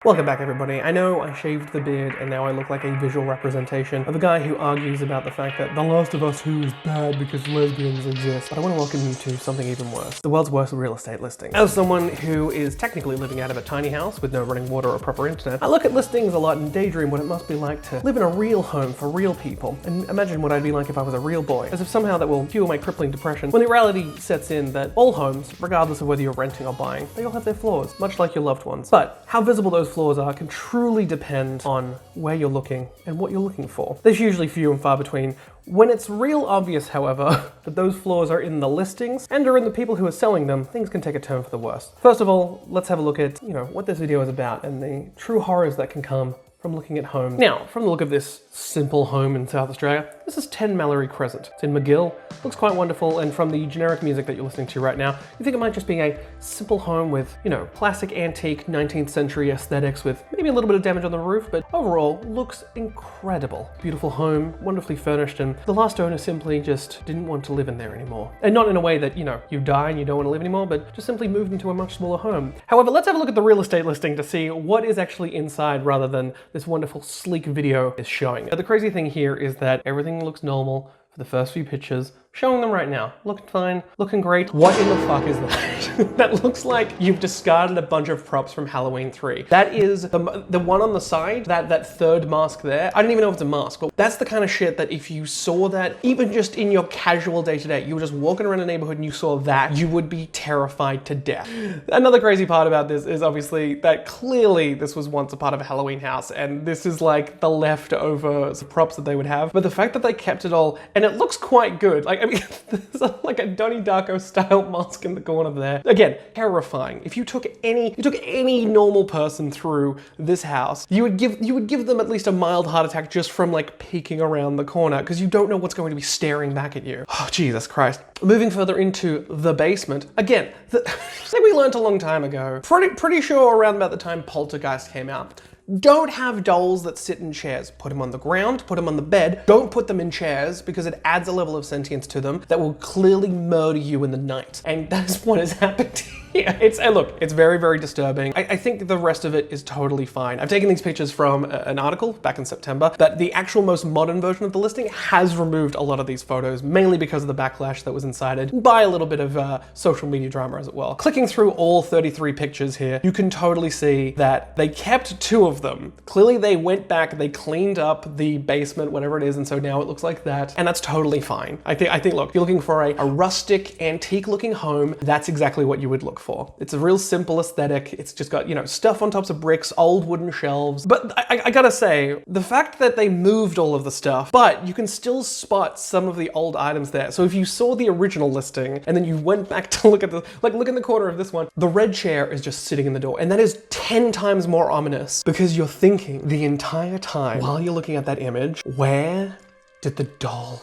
Welcome back, everybody. I know I shaved the beard and now I look like a visual representation of a guy who argues about the fact that The Last of Us 2 is bad because lesbians exist. But I want to welcome you to something even worse. The world's worst real estate listing. As someone who is technically living out of a tiny house with no running water or proper internet, I look at listings a lot and daydream what it must be like to live in a real home for real people and imagine what I'd be like if I was a real boy, as if somehow that will cure my crippling depression, when the reality sets in that all homes, regardless of whether you're renting or buying, they all have their flaws, much like your loved ones. But how visible those flaws are can truly depend on where you're looking and what you're looking for. There's usually few and far between. When it's real obvious, however, that those flaws are in the listings and are in the people who are selling them, things can take a turn for the worse. First of all, let's have a look at, what this video is about and the true horrors that can come from looking at homes. Now, from the look of this simple home in South Australia, this is 10 Mallory Crescent. It's in McGill, looks quite wonderful, and from the generic music that you're listening to right now, you think it might just be a simple home with, classic antique 19th century aesthetics with maybe a little bit of damage on the roof, but overall looks incredible. Beautiful home, wonderfully furnished, and the last owner simply just didn't want to live in there anymore. And not in a way that, you die and you don't want to live anymore, but just simply moved into a much smaller home. However, let's have a look at the real estate listing to see what is actually inside rather than this wonderful sleek video is showing. Now, the crazy thing here is that everything looks normal for the first few pictures. Showing them right now. Looking fine, looking great. What in the fuck is that? That looks like you've discarded a bunch of props from Halloween 3. That is the one on the side, that third mask there. I don't even know if it's a mask, but that's the kind of shit that if you saw that, even just in your casual day-to-day, you were just walking around a neighborhood and you saw that, you would be terrified to death. Another crazy part about this is obviously that clearly this was once a part of a Halloween house, and this is like the leftover props that they would have. But the fact that they kept it all, and it looks quite good. There's like a Donnie Darko style mask in the corner there. Again, terrifying. If you took any normal person through this house, you would give them at least a mild heart attack just from like peeking around the corner, because you don't know what's going to be staring back at you. Oh, Jesus Christ. Moving further into the basement, again, like we learned a long time ago, pretty sure around about the time Poltergeist came out. Don't have dolls that sit in chairs. Put them on the ground, put them on the bed. Don't put them in chairs because it adds a level of sentience to them that will clearly murder you in the night. And that's what has happened here. It's very, very disturbing. I think the rest of it is totally fine. I've taken these pictures from an article back in September, but the actual most modern version of the listing has removed a lot of these photos, mainly because of the backlash that was incited by a little bit of social media drama as well. Clicking through all 33 pictures here, you can totally see that they kept 2 of them. Clearly they went back, they cleaned up the basement, whatever it is, and so now it looks like that, and that's totally fine. I think look, if you're looking for a rustic, antique looking home, that's exactly what you would look for. It's a real simple aesthetic. It's just got, stuff on tops of bricks, old wooden shelves. But I gotta say, the fact that they moved all of the stuff, but you can still spot some of the old items there. So if you saw the original listing and then you went back to look at look in the corner of this one, the red chair is just sitting in the door. And that is 10 times more ominous because you're thinking the entire time while you're looking at that image, where did the doll?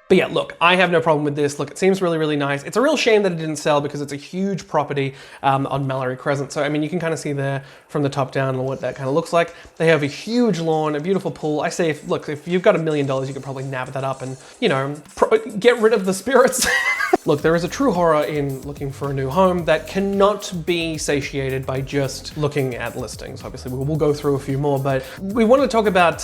But yeah, look, I have no problem with this. Look, it seems really, really nice. It's a real shame that it didn't sell because it's a huge property on Mallory Crescent. So, I mean, you can kind of see there from the top down what that kind of looks like. They have a huge lawn, a beautiful pool. I say, if you've got $1 million, you could probably nab that up and, get rid of the spirits. Look, there is a true horror in looking for a new home that cannot be satiated by just looking at listings. Obviously, we'll go through a few more, but we want to talk about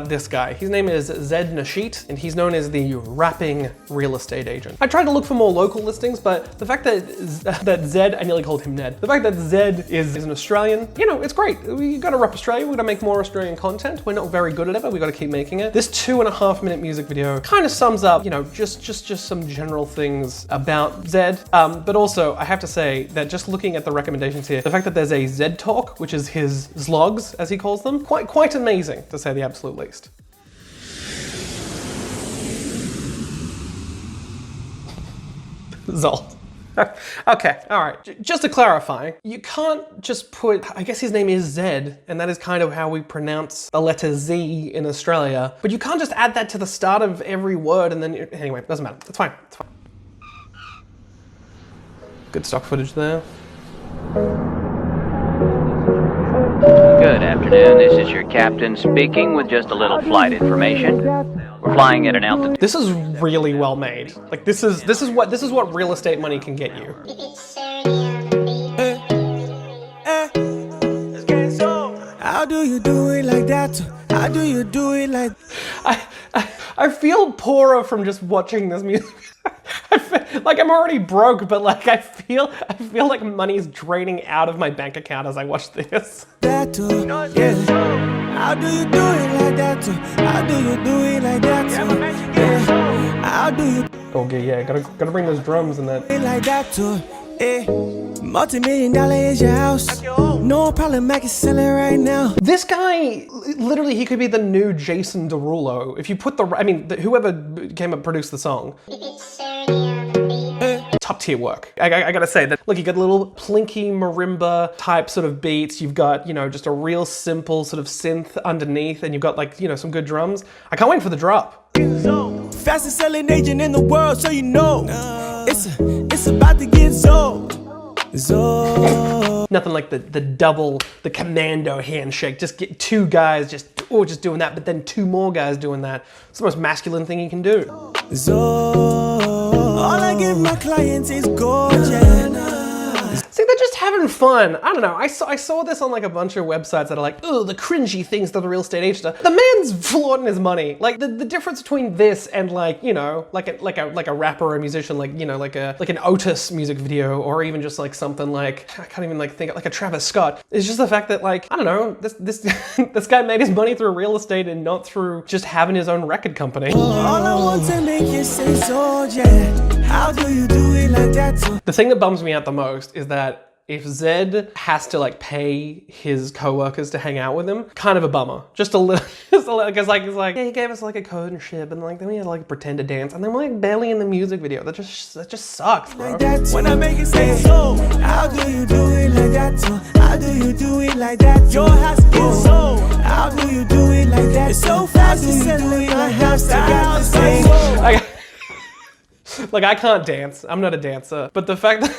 this guy. His name is Zed Nasheet, and he's known as the rapping real estate agent. I tried to look for more local listings, but the fact that Zed, I nearly called him Ned. The fact that Zed is an Australian, it's great. We gotta rep Australia. We gotta make more Australian content. We're not very good at it, but we gotta keep making it. This 2.5-minute music video kind of sums up, just some general things about Zed. But also, I have to say that just looking at the recommendations here, the fact that there's a Zed Talk, which is his zlogs, as he calls them, quite amazing, to say the absolute least. Zol. Okay, all right. Just to clarify, you can't just put, I guess his name is Zed, and that is kind of how we pronounce the letter Z in Australia, but you can't just add that to the start of every word and then, anyway, it doesn't matter. It's fine, it's fine. Good stock footage there. Good afternoon, this is your captain speaking with just a little flight information. We're flying at an altitude. This is really well made. Like this is what real estate money can get you. How do you do it like that? How do you do it like? I feel poorer from just watching this music. I feel like I'm already broke, but like I feel like money's draining out of my bank account as I watch this. That too, yeah. How do you do it like that? How do you do it like that? Yeah. How do you Okay, yeah, gotta bring those drums and that. do it like that too? Eh. Multi-million-dollar is your house. No problem, I can sell it right now. This guy, literally, he could be the new Jason Derulo. If you put whoever came up produced the song. Top tier work. I gotta say that, look, you got little plinky marimba type sort of beats. You've got, you know, just a real simple sort of synth underneath, and you've got like, you know, some good drums. I can't wait for the drop. Fastest selling agent in the world, so you know. It's about to get Zo. Nothing like the commando handshake. Just get two guys just doing that, but then two more guys doing that. It's the most masculine thing you can do. All I give my clients is gorgeous. See, they're just having fun. I don't know. I saw this on like a bunch of websites that are like, oh, the cringy things that the real estate agent does. The man's flaunting his money. Like the difference between this and like, you know, like a rapper or a musician, like, you know, like an Otis music video, or even just like something like, I can't even like think like a Travis Scott. It's just the fact that like, I don't know, this this guy made his money through real estate and not through just having his own record company. All I want to make you say so, yeah. How do you do it like that? The thing that bums me out the most is that if Zed has to like pay his coworkers to hang out with him, kind of a bummer. Just a little, because like it's like, yeah, he gave us like a code and shit, and like then we had to like pretend to dance, and then we're like barely in the music video. That just sucks, bro. Like that, when I make it say so. How do you do it like that? How do you do it like that? Your house is so. How do you do it like that? It's so fast to sell it my house. I got to say. Like I can't dance. I'm not a dancer. But the fact that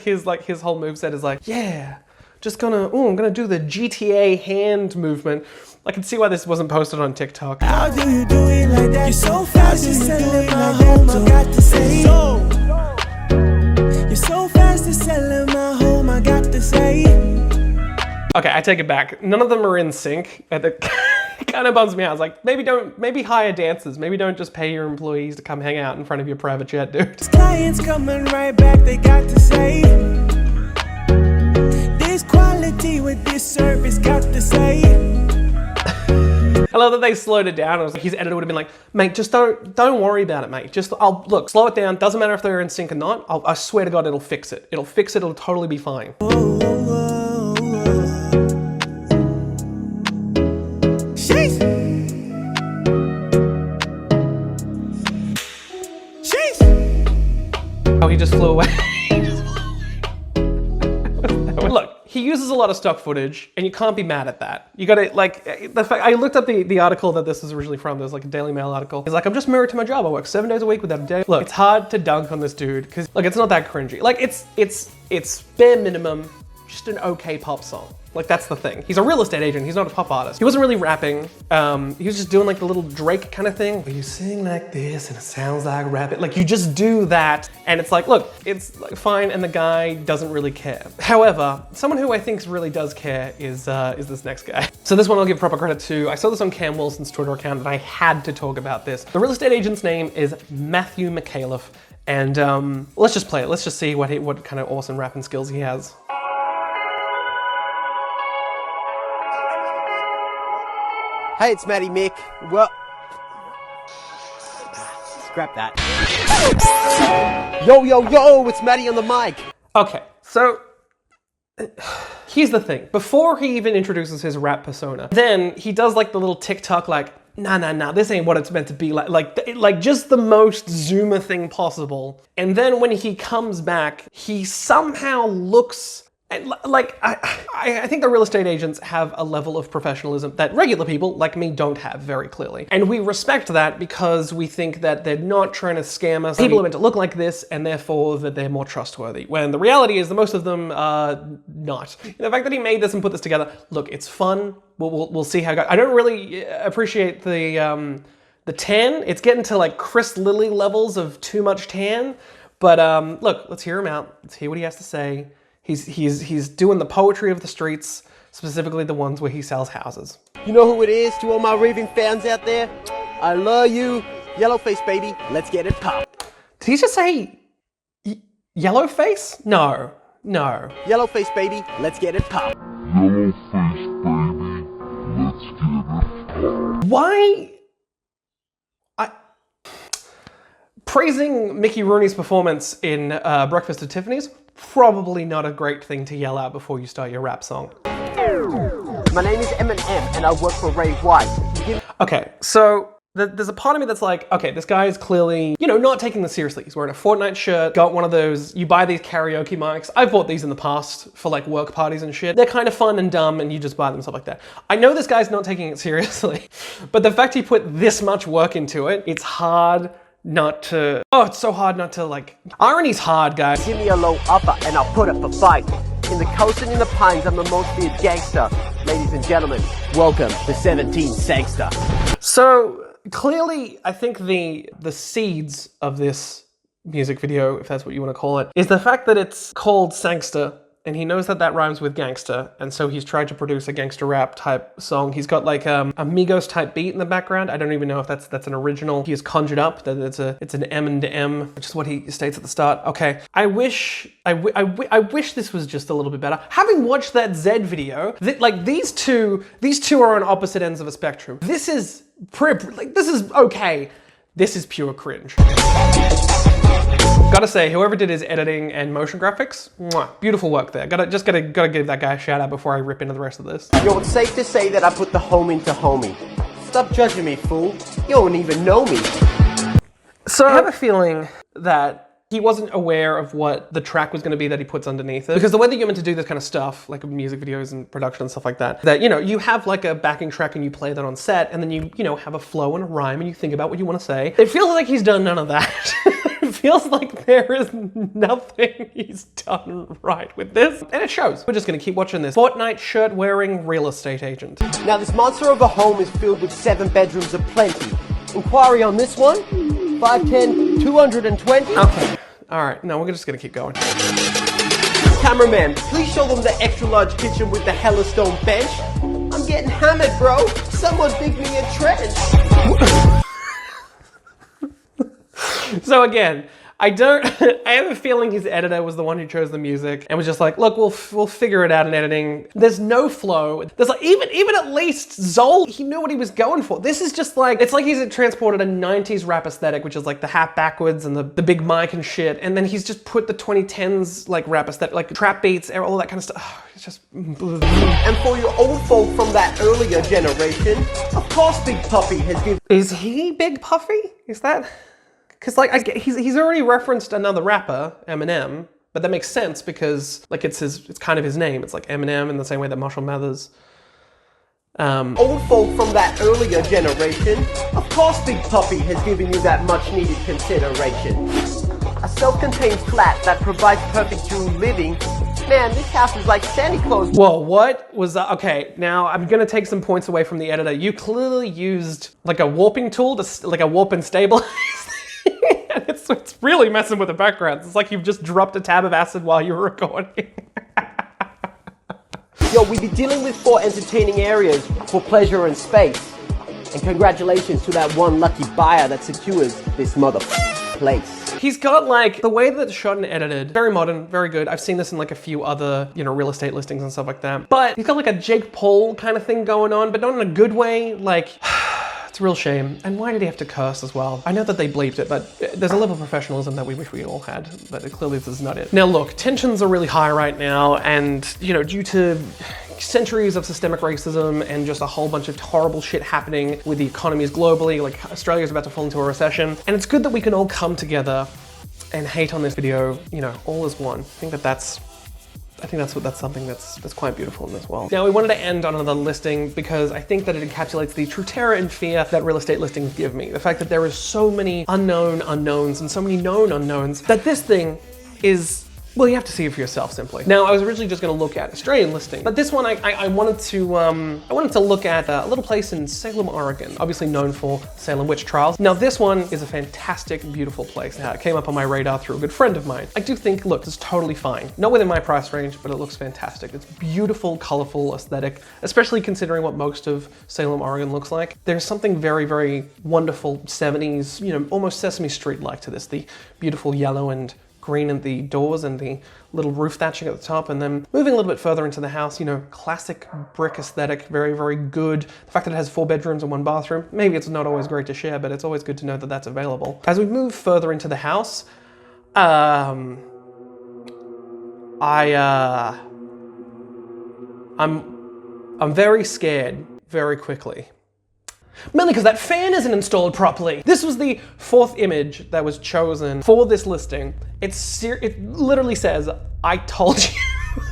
his whole moveset is like, yeah, I'm gonna do the GTA hand movement. I can see why this wasn't posted on TikTok. How do you do it like that? You're so fast to sell it my home. I got to say. You're so fast to sell it my home. I got to say. Okay, I take it back. None of them are in sync. It kind of bums me out. I was like, maybe hire dancers. Maybe don't just pay your employees to come hang out in front of your private jet, dude. Clients coming right back, they got to say. This quality with this service, got to say. I love that they slowed it down. I was like, his editor would have been like, mate, just don't worry about it, mate. Just, look, slow it down. Doesn't matter if they're in sync or not. I swear to God, it'll fix it. It'll fix it. It'll totally be fine. Oh, he just flew away. Look, he uses a lot of stock footage, and you can't be mad at that. You gotta, like, the fact, I looked up the article that this was originally from. There's like a Daily Mail article. He's like, I'm just married to my job. I work 7 days a week without a day. Look, it's hard to dunk on this dude, because, look, it's not that cringy. Like, it's bare minimum, just an okay pop song. Like, that's the thing. He's a real estate agent. He's not a pop artist. He wasn't really rapping. He was just doing like the little Drake kind of thing. You sing like this and it sounds like rapping. Like, you just do that and it's like, look, it's like fine, and the guy doesn't really care. However, someone who I think really does care is this next guy. So this one I'll give proper credit to. I saw this on Cam Wilson's Twitter account and I had to talk about this. The real estate agent's name is Matthew McAuliffe, and let's just play it. Let's just see what kind of awesome rapping skills he has. Hey, it's Matty Mick. Well, scrap that. Yo, it's Matty on the mic. Okay, so here's the thing. Before he even introduces his rap persona, then he does like the little TikTok like, nah, this ain't what it's meant to be, like just the most Zoomer thing possible. And then when he comes back, he somehow looks like, I think the real estate agents have a level of professionalism that regular people like me don't have very clearly. And we respect that because we think that they're not trying to scam us. People are meant to look like this and therefore that they're more trustworthy. When the reality is that most of them are not. The fact that he made this and put this together, look, it's fun. We'll see how it goes. I don't really appreciate the tan. It's getting to like Chris Lilly levels of too much tan. But look, let's hear him out. Let's hear what he has to say. He's doing the poetry of the streets, specifically the ones where he sells houses. You know who it is to all my raving fans out there? I love you. Yellowface, baby. Let's get it popped. Did he just say Yellowface? No. Yellowface, baby. Let's get it popped. Why? Praising Mickey Rooney's performance in Breakfast at Tiffany's, probably not a great thing to yell out before you start your rap song. My name is Eminem, and I work for Ray White. Okay, so there's a part of me that's like, okay, this guy is clearly, not taking this seriously. He's wearing a Fortnite shirt, got one of those, you buy these karaoke mics. I've bought these in the past for like work parties and shit. They're kind of fun and dumb and you just buy them, stuff like that. I know this guy's not taking it seriously, but the fact he put this much work into it, it's hard not to, it's so hard not to like, irony's hard, guys. Give me a low upper, and I'll put up a fight. In the coast and in the pines, I'm the most feared gangster. Ladies and gentlemen, welcome to 17 Sangster. So clearly, I think the seeds of this music video, if that's what you want to call it, is the fact that it's called Sangster, and he knows that that rhymes with gangster, and so he's tried to produce a gangster rap type song. He's got like a Migos type beat in the background. I don't even know if that's an original. He has conjured up that it's an M and M, which is what he states at the start. Okay, I wish this was just a little bit better. Having watched that Zed video, like these two are on opposite ends of a spectrum. This is okay. This is pure cringe. Gotta say, whoever did his editing and motion graphics, beautiful work there. Gotta give that guy a shout out before I rip into the rest of this. Yo, it's safe to say that I put the home into homie. Stop judging me, fool. You don't even know me. So I have a feeling that he wasn't aware of what the track was going to be that he puts underneath it. Because the way that you're meant to do this kind of stuff, like music videos and production and stuff like that, you have like a backing track and you play that on set, and then you have a flow and a rhyme and you think about what you want to say. It feels like he's done none of that. It feels like there is nothing he's done right with this. And it shows. We're just going to keep watching this. Fortnite shirt wearing real estate agent. Now this monster of a home is filled with 7 bedrooms aplenty. Inquiry on this one? 510 220? Okay. Alright, no, we're just gonna keep going. Cameraman, please show them the extra large kitchen with the hella stone bench. I'm getting hammered, bro. Someone dig me a trench. So again, I have a feeling his editor was the one who chose the music and was just like, look, we'll figure it out in editing. There's no flow. There's like, even at least Zol, he knew what he was going for. This is just like, it's like he's transported a 90s rap aesthetic, which is like the hat backwards and the big mic and shit. And then he's just put the 2010s like rap aesthetic, like trap beats, all that kind of stuff. It's just. And for your old folk from that earlier generation, of course Big Puffy has given. Is he Big Puffy? Is that? Because like he's already referenced another rapper, Eminem, but that makes sense because like it's kind of his name. It's like Eminem in the same way that Marshall Mathers. Old folk from that earlier generation, of course Big Puffy has given you that much needed consideration. A self-contained flat that provides perfect June living. Man, this house is like Santa Claus. Whoa, what was that? Okay, now I'm gonna take some points away from the editor. You clearly used like a warping tool to like a warp and stabilize. It's really messing with the background. It's like you've just dropped a tab of acid while you were recording. Yo, we be dealing with 4 entertaining areas for pleasure and space. And congratulations to that one lucky buyer that secures this place. He's got like, the way that it's shot and edited, very modern, very good. I've seen this in like a few other, real estate listings and stuff like that. But he's got like a Jake Paul kind of thing going on, but not in a good way. Like, it's a real shame. And why did he have to curse as well? I know that they bleeped it, but there's a level of professionalism that we wish we all had, but clearly this is not it. Now look, tensions are really high right now, and due to centuries of systemic racism and just a whole bunch of horrible shit happening with the economies globally, like Australia's about to fall into a recession. And it's good that we can all come together and hate on this video, all as one. I think that's something that's quite beautiful in this world. Now we wanted to end on another listing because I think that it encapsulates the true terror and fear that real estate listings give me. The fact that there is so many unknown unknowns and so many known unknowns that this thing is Well, you have to see it for yourself, simply. Now, I was originally just going to look at Australian listing, but this one I wanted to look at a little place in Salem, Oregon, obviously known for Salem witch trials. Now, this one is a fantastic, beautiful place. It came up on my radar through a good friend of mine. I do think, look, it's totally fine. Not within my price range, but it looks fantastic. It's beautiful, colorful, aesthetic, especially considering what most of Salem, Oregon looks like. There's something very, very wonderful 70s, you know, almost Sesame Street-like to this. The beautiful yellow and green in the doors and the little roof thatching at the top, and then moving a little bit further into the house, you know, classic brick aesthetic, very, very good. The fact that it has 4 bedrooms and 1 bathroom, maybe it's not always great to share, but it's always good to know that that's available. As we move further into the house, I'm very scared very quickly. Mainly because that fan isn't installed properly. This was the 4th image that was chosen for this listing. It literally says, I told you.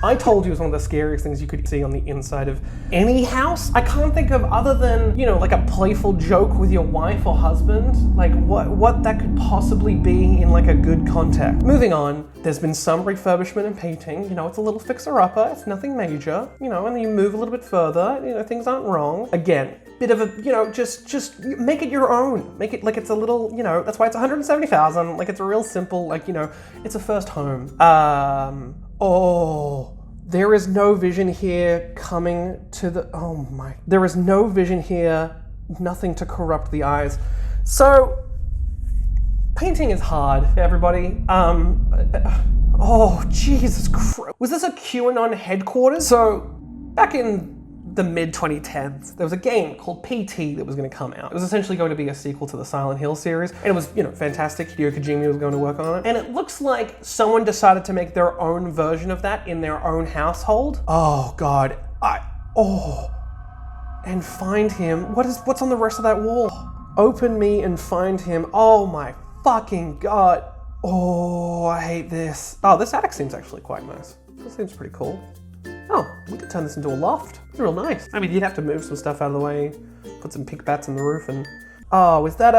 I told you is one of the scariest things you could see on the inside of any house. I can't think of other than, you know, like a playful joke with your wife or husband. Like what that could possibly be in like a good context. Moving on, there's been some refurbishment and painting. You know, it's a little fixer-upper. It's nothing major. You know, and then you move a little bit further, you know, things aren't wrong. Again, bit of a, you know, just make it your own. Make it like it's a little, you know, that's why it's $170,000. Like it's a real simple, like, you know, it's a first home. Oh, there is no vision here coming to the, oh my, there is no vision here, nothing to corrupt the eyes. So, painting is hard, everybody. Oh, Jesus Christ. Was this a QAnon headquarters? So, back in the mid-2010s, there was a game called PT that was going to come out. It was essentially going to be a sequel to the Silent Hill series, and it was, you know, fantastic. Hideo Kojima was going to work on it, and it looks like someone decided to make their own version of that in their own household. Oh God, and find him. What's on the rest of that wall? Open me and find him. Oh my fucking God. Oh, I hate this. Oh, this attic seems actually quite nice. This seems pretty cool. Oh, we could turn this into a loft. It's real nice. I mean, you'd have to move some stuff out of the way, put some pink bats in the roof, and oh, is that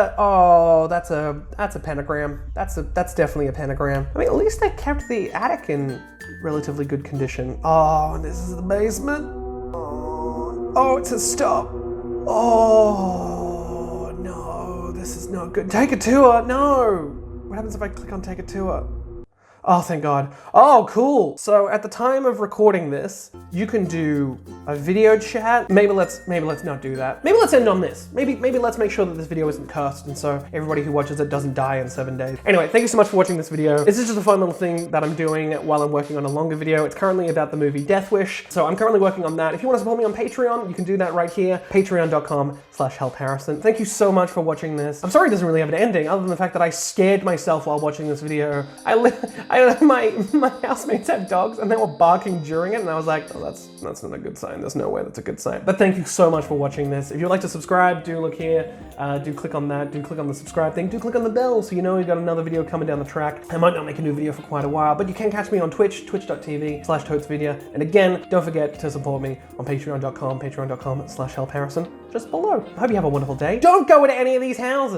that's a pentagram. That's definitely a pentagram. I mean, at least they kept the attic in relatively good condition. Oh, and this is the basement. Oh, it says stop. Oh no, this is not good. Take a tour. No. What happens if I click on take a tour? Oh, thank God. Oh, cool. So at the time of recording this, you can do a video chat. Maybe let's not do that. Maybe let's end on this. Maybe let's make sure that this video isn't cursed, and so everybody who watches it doesn't die in 7 days. Anyway, thank you so much for watching this video. This is just a fun little thing that I'm doing while I'm working on a longer video. It's currently about the movie Death Wish, so I'm currently working on that. If you want to support me on Patreon, you can do that right here. Patreon.com/HelpHarrison. Thank you so much for watching this. I'm sorry it doesn't really have an ending, other than the fact that I scared myself while watching this video. My housemates have dogs and they were barking during it, and I was like, oh, that's not a good sign. There's no way that's a good sign. But thank you so much for watching this. If you'd like to subscribe, do look here. Do click on that. Do click on the subscribe thing. Do click on the bell so you know we've got another video coming down the track. I might not make a new video for quite a while, but you can catch me on Twitch, twitch.tv/ToadsVidya. And again, don't forget to support me on patreon.com/HelpHarrison, just below. I hope you have a wonderful day. Don't go into any of these houses.